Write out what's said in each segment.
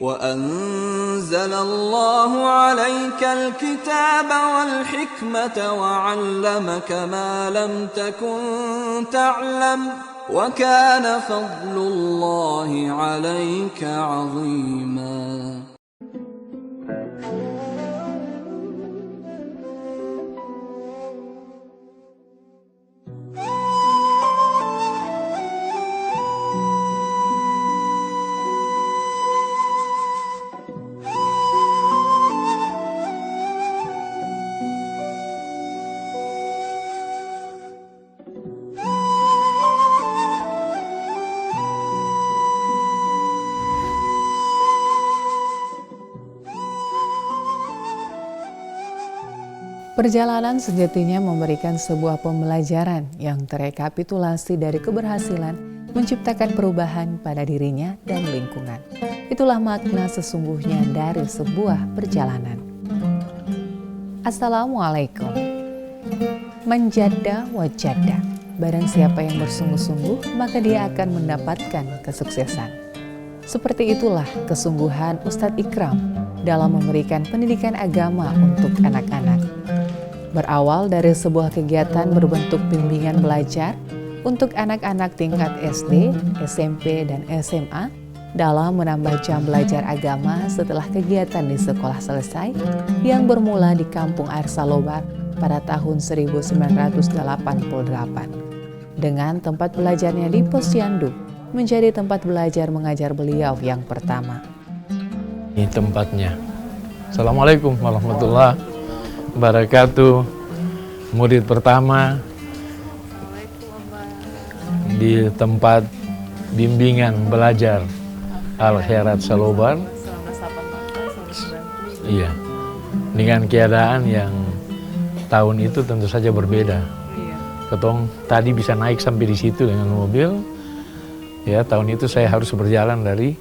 وأنزل الله عليك الكتاب والحكمة وعلمك ما لم تكن تعلم وكان فضل الله عليك عظيما. Perjalanan sejatinya memberikan sebuah pembelajaran yang terekapitulasi dari keberhasilan menciptakan perubahan pada dirinya dan lingkungan. Itulah makna sesungguhnya dari sebuah perjalanan. Assalamualaikum. Menjada wajada. Barang siapa yang bersungguh-sungguh, maka dia akan mendapatkan kesuksesan. Seperti itulah kesungguhan Ustadz Ikram dalam memberikan pendidikan agama untuk anak-anak. Berawal dari sebuah kegiatan berbentuk bimbingan belajar untuk anak-anak tingkat SD, SMP, dan SMA dalam menambah jam belajar agama setelah kegiatan di sekolah selesai yang bermula di Kampung Air Salobar pada tahun 1988 dengan tempat belajarnya di Posyandu menjadi tempat belajar mengajar beliau yang pertama. Ini tempatnya. Assalamualaikum warahmatullahi wabarakatuh. Murid pertama di tempat bimbingan belajar Al-Khairat Salobar. Iya. Dengan keadaan yang tahun itu tentu saja berbeda. Ketong tadi bisa naik sampai di situ dengan mobil. Ya, tahun itu saya harus berjalan dari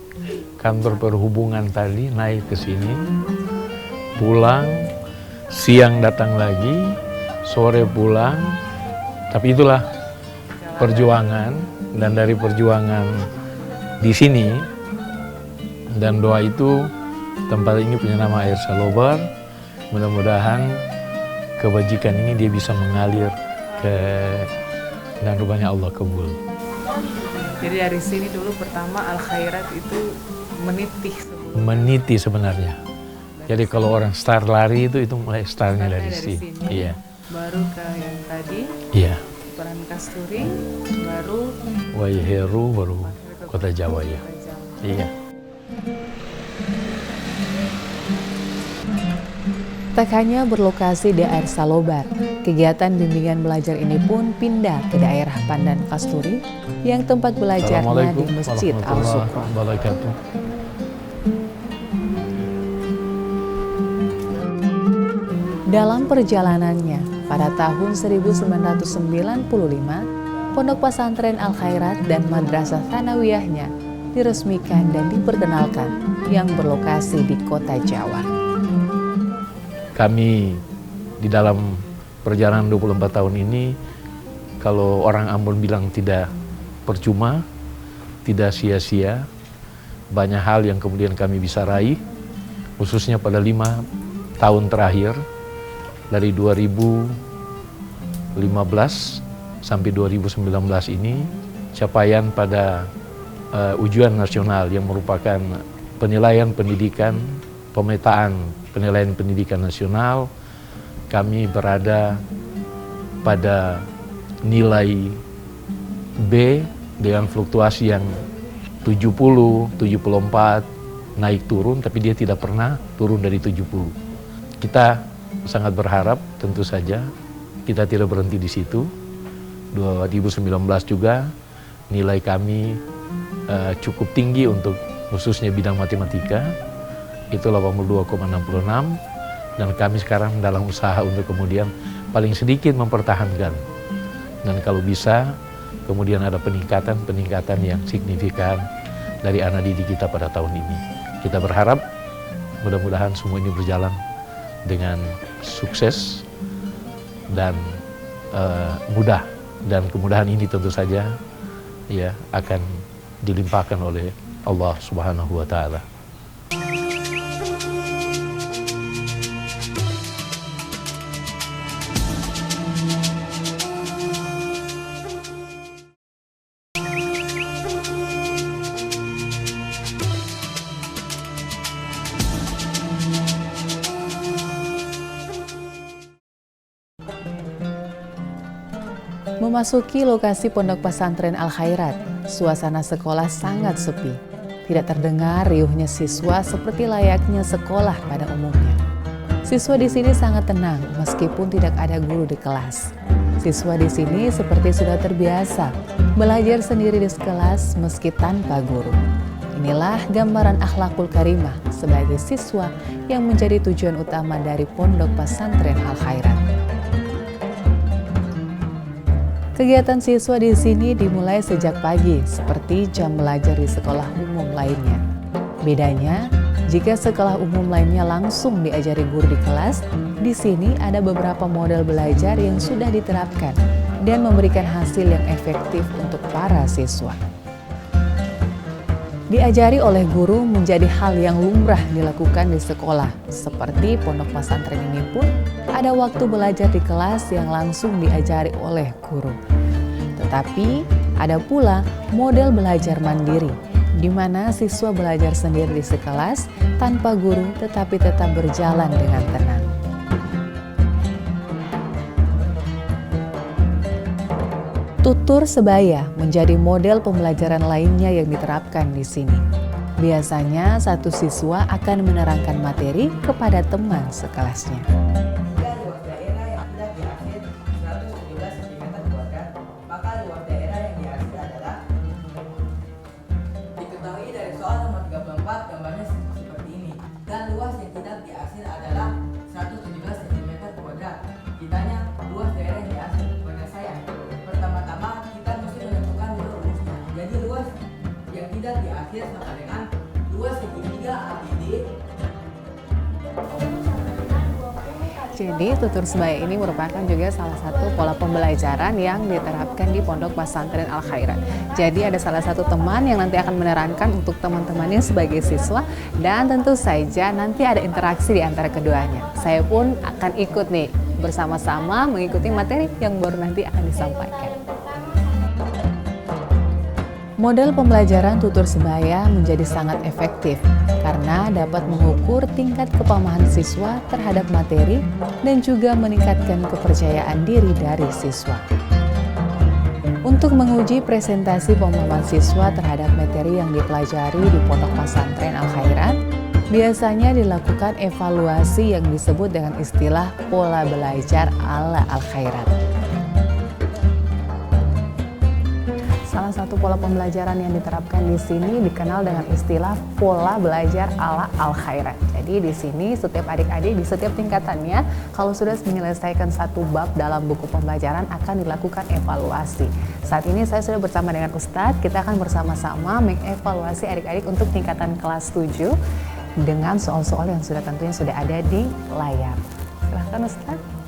kantor perhubungan tadi naik ke sini, pulang, siang datang lagi, sore pulang. Tapi itulah perjuangan, dan dari perjuangan di sini dan doa itu tempat ini punya nama Air Salobar. Mudah-mudahan kebajikan ini dia bisa mengalir ke, dan rupanya Allah kabul. Jadi dari sini dulu pertama Al-Khairat itu meniti sebenarnya. Jadi kalau orang start lari itu mulai startnya dari sini. Iya. Baru ke yang tadi. Iya. Peran Kasturi, baru Waiheru, baru Kota Jawa ya. Iya. Tak hanya berlokasi di Air Salobar, kegiatan bimbingan belajar ini pun pindah ke daerah Pandan Kasturi yang tempat belajarnya di Masjid Al-Sukron. Dalam perjalanannya, pada tahun 1995, Pondok Pesantren Al-Khairat dan Madrasah Tsanawiyahnya diresmikan dan diperkenalkan yang berlokasi di Kota Jawa. Kami di dalam perjalanan 24 tahun ini, kalau orang Ambon bilang tidak percuma, tidak sia-sia, banyak hal yang kemudian kami bisa raih, khususnya pada 5 tahun terakhir, dari 2015 sampai 2019 ini, capaian pada ujian nasional yang merupakan penilaian pendidikan, pemetaan penilaian pendidikan nasional, kami berada pada nilai B dengan fluktuasi yang 70, 74, naik turun, tapi dia tidak pernah turun dari 70. Kita sangat berharap tentu saja kita tidak berhenti di situ. 2019 juga nilai kami cukup tinggi untuk khususnya bidang matematika, itu 82,66, dan kami sekarang dalam usaha untuk kemudian paling sedikit mempertahankan, dan kalau bisa kemudian ada peningkatan yang signifikan dari anak didik kita pada tahun ini. Kita berharap mudah-mudahan semua ini berjalan dengan sukses dan mudah, dan kemudahan ini tentu saja ya akan dilimpahkan oleh Allah Subhanahu wa Ta'ala. Memasuki lokasi Pondok Pesantren Al Khairat, suasana sekolah sangat sepi. Tidak terdengar riuhnya siswa seperti layaknya sekolah pada umumnya. Siswa di sini sangat tenang meskipun tidak ada guru di kelas. Siswa di sini seperti sudah terbiasa belajar sendiri di kelas meski tanpa guru. Inilah gambaran akhlakul karimah sebagai siswa yang menjadi tujuan utama dari Pondok Pesantren Al Khairat. Kegiatan siswa di sini dimulai sejak pagi, seperti jam belajar di sekolah umum lainnya. Bedanya, jika sekolah umum lainnya langsung diajari guru di kelas, di sini ada beberapa model belajar yang sudah diterapkan dan memberikan hasil yang efektif untuk para siswa. Diajari oleh guru menjadi hal yang lumrah dilakukan di sekolah. Seperti pondok pesantren ini pun ada waktu belajar di kelas yang langsung diajari oleh guru. Tetapi ada pula model belajar mandiri, di mana siswa belajar sendiri di sekelas tanpa guru tetapi tetap berjalan dengan tenang. Tutur sebaya menjadi model pembelajaran lainnya yang diterapkan di sini. Biasanya satu siswa akan menerangkan materi kepada teman sekelasnya. Diketahui dari soal nomor 34 gambarnya seperti ini, dan luas yang tidak diarsir adalah 117 cm kuadrat. Ditanya luas daerah yang diarsir kepada saya. Pertama-tama kita mesti menentukan dulu rumusnya. Jadi luas yang tidak diarsir sama dengan luas segitiga ABD. Jadi tutur sebaya ini merupakan juga salah satu pola pembelajaran yang diterapkan di Pondok Pesantren Al Khairat. Jadi ada salah satu teman yang nanti akan menerangkan untuk teman-temannya sebagai siswa, dan tentu saja nanti ada interaksi di antara keduanya. Saya pun akan ikut nih bersama-sama mengikuti materi yang baru nanti akan disampaikan. Model pembelajaran tutur sebaya menjadi sangat efektif karena dapat mengukur tingkat kepemahaman siswa terhadap materi dan juga meningkatkan kepercayaan diri dari siswa. Untuk menguji presentasi pemahaman siswa terhadap materi yang dipelajari di Pondok Pesantren Al Khairat, biasanya dilakukan evaluasi yang disebut dengan istilah pola belajar ala Al Khairat. Salah satu pola pembelajaran yang diterapkan di sini dikenal dengan istilah pola belajar ala Al Khairat. Jadi di sini setiap adik-adik di setiap tingkatannya kalau sudah menyelesaikan satu bab dalam buku pembelajaran akan dilakukan evaluasi. Saat ini saya sudah bersama dengan Ustadz, kita akan bersama-sama mengevaluasi adik-adik untuk tingkatan kelas 7 dengan soal-soal yang tentunya sudah ada di layar. Silahkan Ustadz.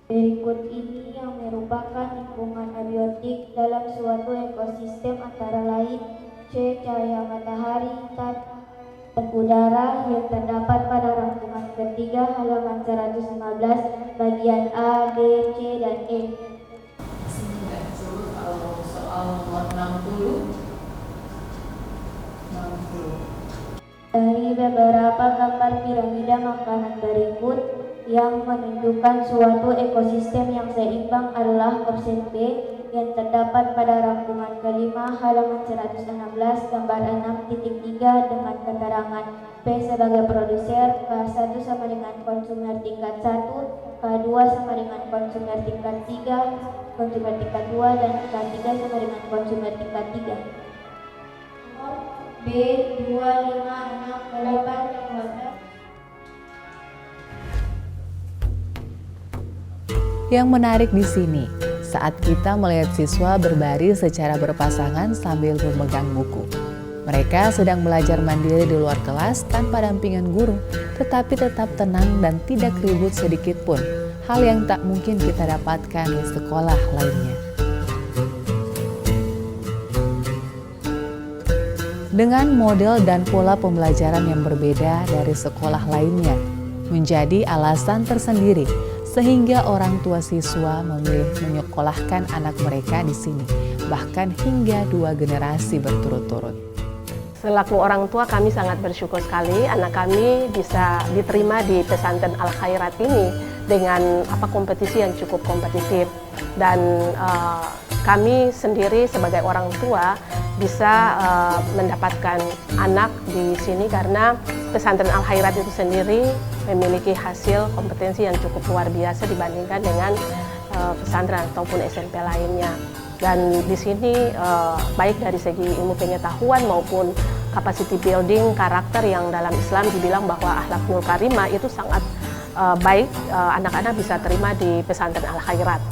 Berikut ini yang merupakan lingkungan abiotik dalam suatu ekosistem antara lain C. Cahaya matahari, dan udara yang terdapat pada rangkuman ketiga halaman 115 bagian A, B, C, dan E. Soal nomor 60. Dari beberapa gambar piramida makanan berikut, yang menunjukkan suatu ekosistem yang seimbang adalah opsi B yang terdapat pada rangkuman kelima halaman 116 gambar 6.3 dengan keterangan P sebagai produser, K1 sama dengan konsumer tingkat 1, K2 sama dengan konsumer tingkat 3, konsumer tingkat 2, dan K3 sama dengan konsumer tingkat 3. B 2, 5, 6, 8, 15. Yang menarik di sini, saat kita melihat siswa berbaris secara berpasangan sambil memegang buku. Mereka sedang belajar mandiri di luar kelas tanpa dampingan guru, tetapi tetap tenang dan tidak ribut sedikit pun, hal yang tak mungkin kita dapatkan di sekolah lainnya. dengan model dan pola pembelajaran yang berbeda dari sekolah lainnya, menjadi alasan tersendiri sehingga orang tua siswa memilih menyekolahkan anak mereka di sini, bahkan hingga 2 generasi berturut-turut. Selaku orang tua kami sangat bersyukur sekali anak kami bisa diterima di pesantren Al Khairat ini dengan kompetisi yang cukup kompetitif, dan kami sendiri sebagai orang tua bisa mendapatkan anak di sini karena pesantren Al Khairat itu sendiri memiliki hasil kompetensi yang cukup luar biasa dibandingkan dengan pesantren ataupun SMP lainnya. Dan di sini baik dari segi ilmu pengetahuan maupun capacity building karakter yang dalam Islam dibilang bahwa akhlakul karimah itu sangat baik, anak-anak bisa terima di pesantren Al Khairat.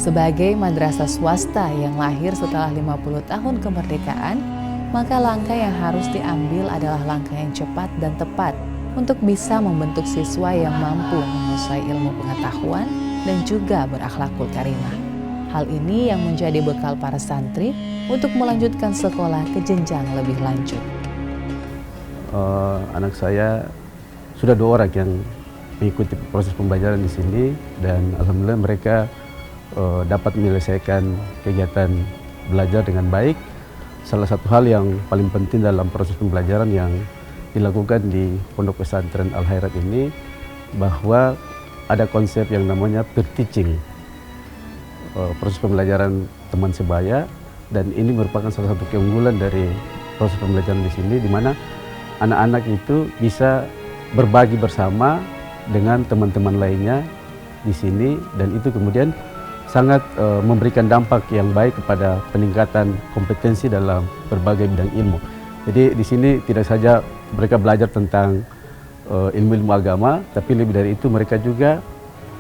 Sebagai madrasah swasta yang lahir setelah 50 tahun kemerdekaan, maka langkah yang harus diambil adalah langkah yang cepat dan tepat untuk bisa membentuk siswa yang mampu menguasai ilmu pengetahuan dan juga berakhlakul karimah. Hal ini yang menjadi bekal para santri untuk melanjutkan sekolah ke jenjang lebih lanjut. Anak saya sudah 2 orang yang mengikuti proses pembelajaran di sini, dan alhamdulillah mereka dapat menyelesaikan kegiatan belajar dengan baik. Salah satu hal yang paling penting dalam proses pembelajaran yang dilakukan di Pondok Pesantren Al Khairat ini, bahwa ada konsep yang namanya peer teaching, proses pembelajaran teman sebaya, dan ini merupakan salah satu keunggulan dari proses pembelajaran di sini, di mana anak-anak itu bisa berbagi bersama dengan teman-teman lainnya di sini, dan itu kemudian sangat memberikan dampak yang baik kepada peningkatan kompetensi dalam berbagai bidang ilmu. Jadi di sini tidak saja mereka belajar tentang ilmu-ilmu agama, tapi lebih dari itu mereka juga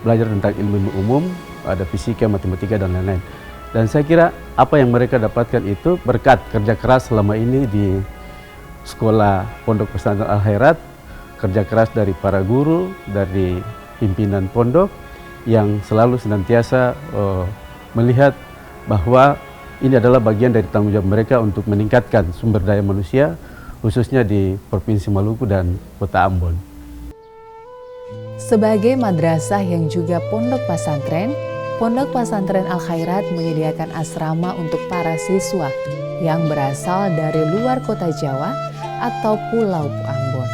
belajar tentang ilmu-ilmu umum, ada fisika, matematika, dan lain-lain. Dan saya kira apa yang mereka dapatkan itu berkat kerja keras selama ini di sekolah Pondok Pesantren Al Khairat, kerja keras dari para guru, dari pimpinan pondok, yang selalu senantiasa melihat bahwa ini adalah bagian dari tanggung jawab mereka untuk meningkatkan sumber daya manusia, khususnya di Provinsi Maluku dan Kota Ambon. Sebagai madrasah yang juga pondok pesantren, Pondok Pesantren Al Khairat menyediakan asrama untuk para siswa yang berasal dari luar kota Jawa atau Pulau Ambon.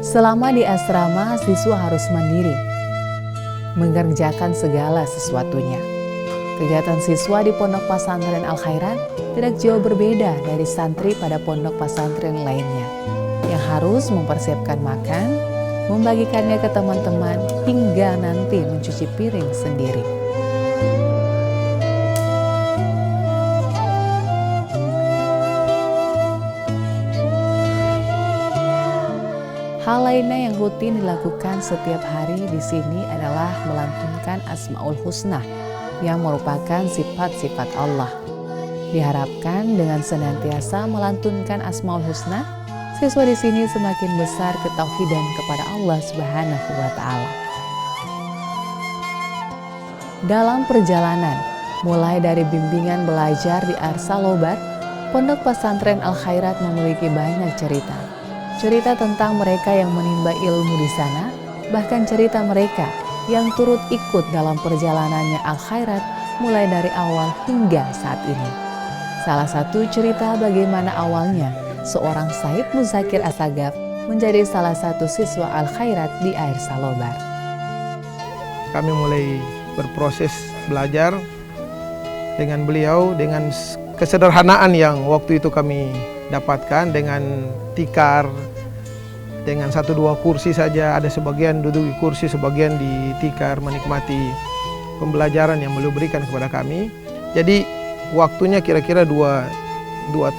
Selama di asrama, siswa harus mandiri, mengerjakan segala sesuatunya. Kegiatan siswa di Pondok Pesantren Al Khairat tidak jauh berbeda dari santri pada pondok pesantren lainnya, yang harus mempersiapkan makan, membagikannya ke teman-teman, hingga nanti mencuci piring sendiri. Hal lainnya yang rutin dilakukan setiap hari di sini adalah melantunkan Asmaul Husna yang merupakan sifat-sifat Allah. Diharapkan dengan senantiasa melantunkan Asmaul Husna, siswa di sini semakin besar ketauhidan kepada Allah Subhanahu wa Ta'ala. Dalam perjalanan, mulai dari bimbingan belajar di Arsalobar, Pondok Pesantren Al Khairat memiliki banyak cerita. Cerita tentang mereka yang menimba ilmu di sana, bahkan cerita mereka yang turut ikut dalam perjalanannya Al Khairat mulai dari awal hingga saat ini. Salah satu cerita bagaimana awalnya seorang Said Muzakir Asagaf menjadi salah satu siswa Al Khairat di Arsalobar. Kami mulai berproses belajar dengan beliau dengan kesederhanaan yang waktu itu kami dapatkan, dengan tikar, dengan 1-2 kursi saja, ada sebagian duduk di kursi, sebagian di tikar, menikmati pembelajaran yang beliau berikan kepada kami. Jadi waktunya kira-kira 2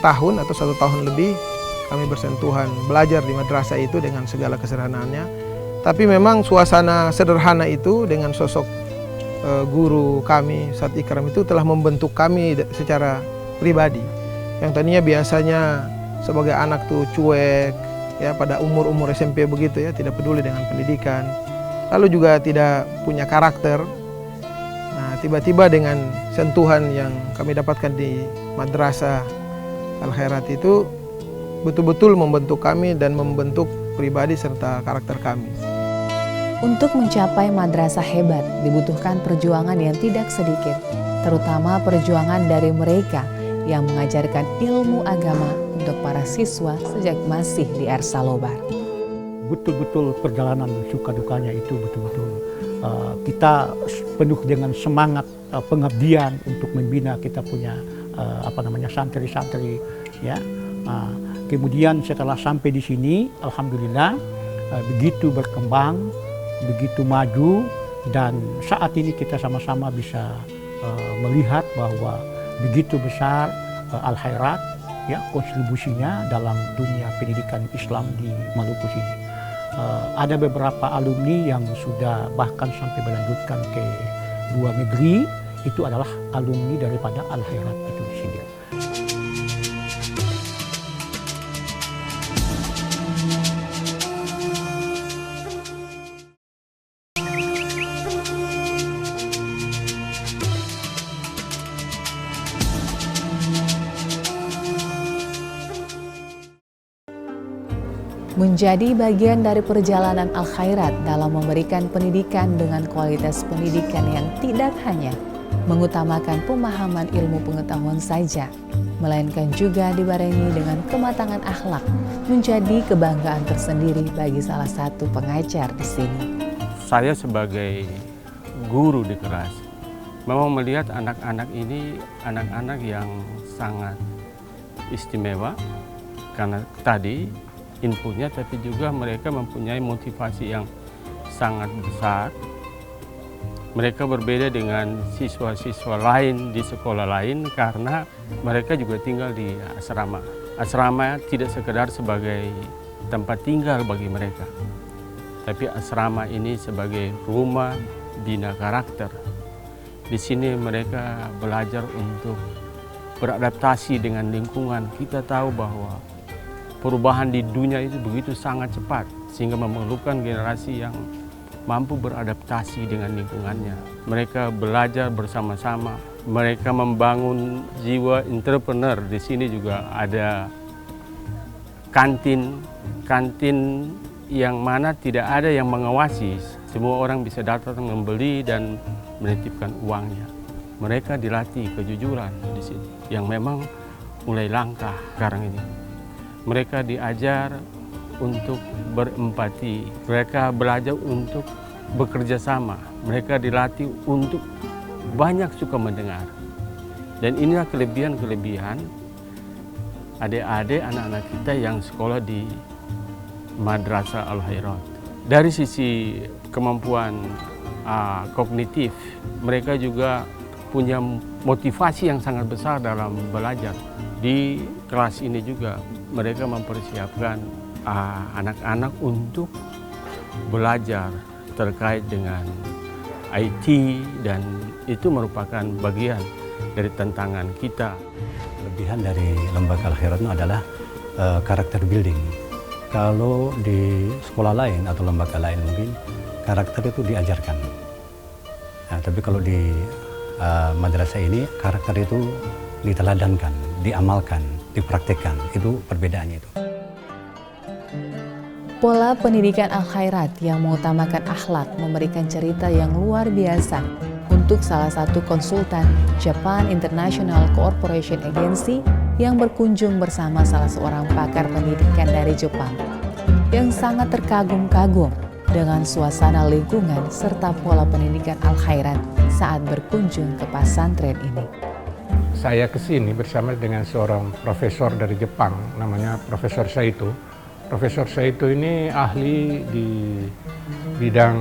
tahun atau 1 tahun lebih kami bersentuhan belajar di madrasah itu dengan segala kesederhanaannya. Tapi memang suasana sederhana itu dengan sosok guru kami Ustadz Ikram itu telah membentuk kami secara pribadi. Yang tadinya biasanya sebagai anak tuh cuek, ya pada umur SMP begitu ya, tidak peduli dengan pendidikan, lalu juga tidak punya karakter. Nah, tiba-tiba dengan sentuhan yang kami dapatkan di Madrasah Al-Khairat itu betul-betul membentuk kami dan membentuk pribadi serta karakter kami. Untuk mencapai madrasah hebat dibutuhkan perjuangan yang tidak sedikit, terutama perjuangan dari mereka yang mengajarkan ilmu agama untuk para siswa sejak masih di Arsalobar. Betul-betul perjalanan suka dukanya itu betul-betul kita penuh dengan semangat pengabdian untuk membina kita punya santri-santri ya. Kemudian setelah sampai di sini, alhamdulillah begitu berkembang, begitu maju, dan saat ini kita sama-sama bisa melihat bahwa begitu besar Al-Khairat ya kontribusinya dalam dunia pendidikan Islam di Maluku sini. Ada beberapa alumni yang sudah bahkan sampai melanjutkan ke luar negeri, itu adalah alumni daripada Al-Khairat itu sendiri. Menjadi bagian dari perjalanan Al-Khairat dalam memberikan pendidikan dengan kualitas pendidikan yang tidak hanya mengutamakan pemahaman ilmu pengetahuan saja, melainkan juga dibarengi dengan kematangan akhlak, menjadi kebanggaan tersendiri bagi salah satu pengajar di sini. Saya sebagai guru di kelas memang melihat anak-anak ini anak-anak yang sangat istimewa karena tadi inputnya, tapi juga mereka mempunyai motivasi yang sangat besar. Mereka berbeda dengan siswa-siswa lain di sekolah lain karena mereka juga tinggal di asrama. Asrama tidak sekedar sebagai tempat tinggal bagi mereka, tapi asrama ini sebagai rumah bina karakter. Di sini mereka belajar untuk beradaptasi dengan lingkungan. Kita tahu bahwa perubahan di dunia itu begitu sangat cepat sehingga memerlukan generasi yang mampu beradaptasi dengan lingkungannya. Mereka belajar bersama-sama, mereka membangun jiwa entrepreneur. Di sini juga ada kantin yang mana tidak ada yang mengawasi. Semua orang bisa datang membeli dan menitipkan uangnya. Mereka dilatih kejujuran di sini yang memang mulai langka sekarang ini. Mereka diajar untuk berempati, mereka belajar untuk bekerja sama, mereka dilatih untuk banyak suka mendengar. Dan inilah kelebihan-kelebihan adik-adik anak-anak kita yang sekolah di Madrasah Al-Khairat. Dari sisi kemampuan kognitif, mereka juga punya motivasi yang sangat besar dalam belajar. Di kelas ini juga mereka mempersiapkan anak-anak untuk belajar terkait dengan IT, dan itu merupakan bagian dari tantangan kita. Kelebihan dari Lembaga Al-Khairat itu adalah karakter building. Kalau di sekolah lain atau lembaga lain mungkin karakter itu diajarkan. Nah, tapi kalau di madrasah ini karakter itu diteladankan, diamalkan, dipraktikkan. Itu perbedaannya itu. Pola pendidikan Al-Khairat yang mengutamakan akhlak memberikan cerita yang luar biasa untuk salah satu konsultan Japan International Cooperation Agency yang berkunjung bersama salah seorang pakar pendidikan dari Jepang yang sangat terkagum-kagum dengan suasana lingkungan serta pola pendidikan Al-Khairat saat berkunjung ke pesantren ini. Saya kesini bersama dengan seorang profesor dari Jepang, namanya Profesor Saito. Profesor Saito ini ahli di bidang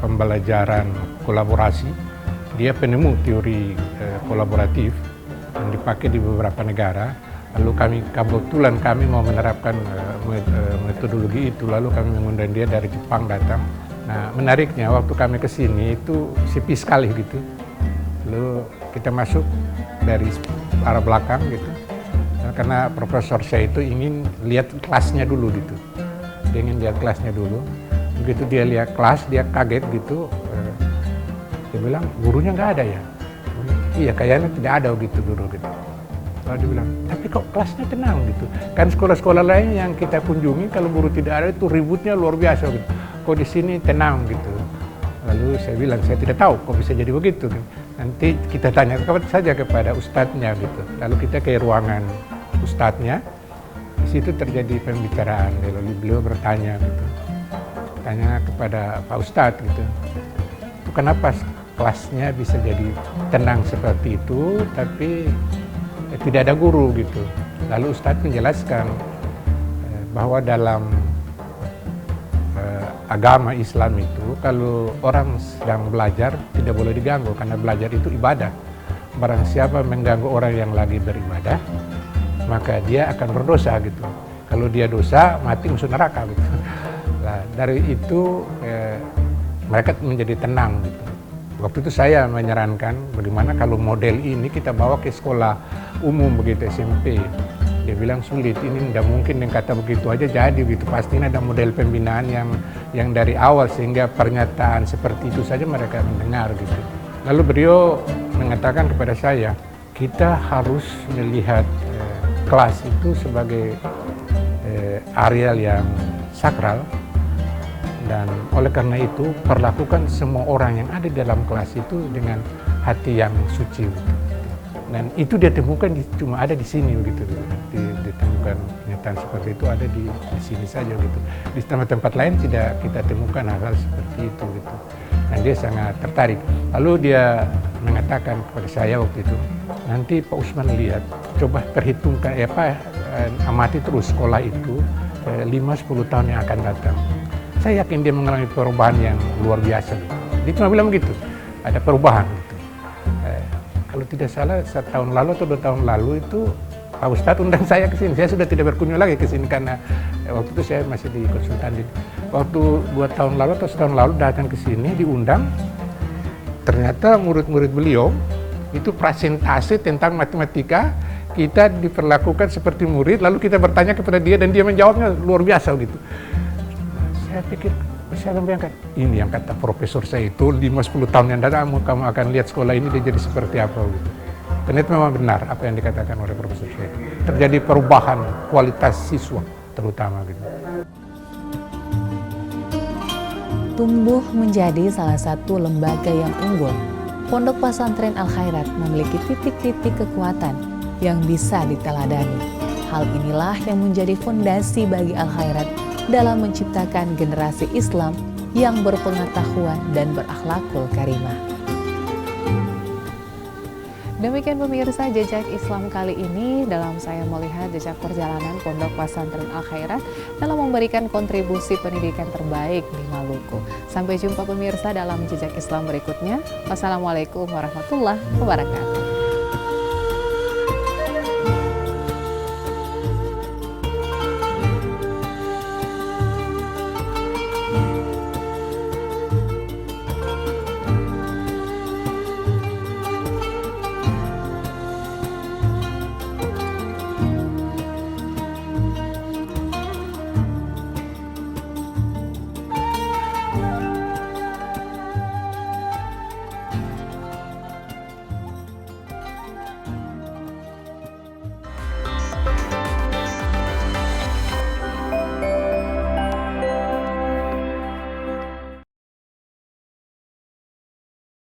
pembelajaran kolaborasi. Dia penemu teori kolaboratif yang dipakai di beberapa negara. Lalu kebetulan kami mau menerapkan metodologi itu, lalu kami mengundang dia dari Jepang datang. Nah, menariknya waktu kami ke sini itu sepi sekali gitu. Lalu kita masuk dari arah belakang gitu. Karena profesor saya itu ingin lihat kelasnya dulu gitu. Dia ingin lihat kelasnya dulu. Begitu dia lihat kelas, dia kaget gitu. Dia bilang, gurunya nggak ada ya? Iya, kayaknya tidak ada gitu guru gitu. Lalu dia bilang, tapi kok kelasnya tenang gitu. Kan sekolah-sekolah lain yang kita kunjungi kalau guru tidak ada itu ributnya luar biasa gitu. Kok di sini tenang gitu. Lalu saya bilang, saya tidak tahu kok bisa jadi begitu. Nanti kita tanya saja kepada ustadznya gitu. Lalu kita ke ruangan ustadznya. Di situ terjadi pembicaraan. Lalu beliau bertanya gitu. Tanya kepada Pak Ustadz gitu. Kenapa kelasnya bisa jadi tenang seperti itu, tapi tidak ada guru gitu. Lalu Ustadz menjelaskan bahwa dalam agama Islam itu kalau orang sedang belajar tidak boleh diganggu karena belajar itu ibadah. Barang siapa mengganggu orang yang lagi beribadah, maka dia akan berdosa gitu. Kalau dia dosa, mati masuk neraka gitu. Nah, dari itu mereka menjadi tenang gitu. Waktu itu saya menyarankan bagaimana kalau model ini kita bawa ke sekolah umum begitu SMP. Dia bilang sulit, ini tidak mungkin yang kata begitu aja jadi gitu. Pasti ada model pembinaan yang dari awal sehingga pernyataan seperti itu saja mereka mendengar gitu. Lalu beliau mengatakan kepada saya, kita harus melihat kelas itu sebagai area yang sakral. Dan oleh karena itu, perlakukan semua orang yang ada di dalam kelas itu dengan hati yang suci. Dan itu dia temukan cuma ada di sini begitu. Ditemukan pernyataan seperti itu ada di sini saja gitu. Di tempat-tempat lain tidak kita temukan hal-hal seperti itu gitu. Dan dia sangat tertarik. Lalu dia mengatakan kepada saya waktu itu, nanti Pak Usman lihat, coba perhitungkan amati terus sekolah itu 5-10 tahun yang akan datang. Saya yakin dia mengalami perubahan yang luar biasa. Dia cuma bilang begitu, ada perubahan gitu. Kalau tidak salah 1 tahun lalu atau 2 tahun lalu itu Pak Ustadz undang saya ke sini. Saya sudah tidak berkunjung lagi ke sini karena waktu itu saya masih di konsultan. Waktu 2 tahun lalu atau 1 tahun lalu datang ke sini diundang. Ternyata murid-murid beliau itu presentasi tentang matematika. Kita diperlakukan seperti murid, lalu kita bertanya kepada dia dan dia menjawabnya luar biasa gitu. Saya pikir, saya membayangkan, ini yang kata profesor saya itu 5-10 tahun yang datang kamu akan lihat sekolah ini dia jadi seperti apa gitu. Ternyata memang benar apa yang dikatakan oleh profesor saya. Terjadi perubahan kualitas siswa terutama gitu. Tumbuh menjadi salah satu lembaga yang unggul, Pondok Pesantren Al Khairat memiliki titik-titik kekuatan yang bisa diteladani. Hal inilah yang menjadi fondasi bagi Al Khairat dalam menciptakan generasi Islam yang berpengetahuan dan berakhlakul karimah. Demikian pemirsa Jejak Islam kali ini dalam saya melihat jejak perjalanan Pondok Pesantren Al Khairat dalam memberikan kontribusi pendidikan terbaik di Maluku. Sampai jumpa pemirsa dalam Jejak Islam berikutnya. Wassalamualaikum warahmatullahi wabarakatuh.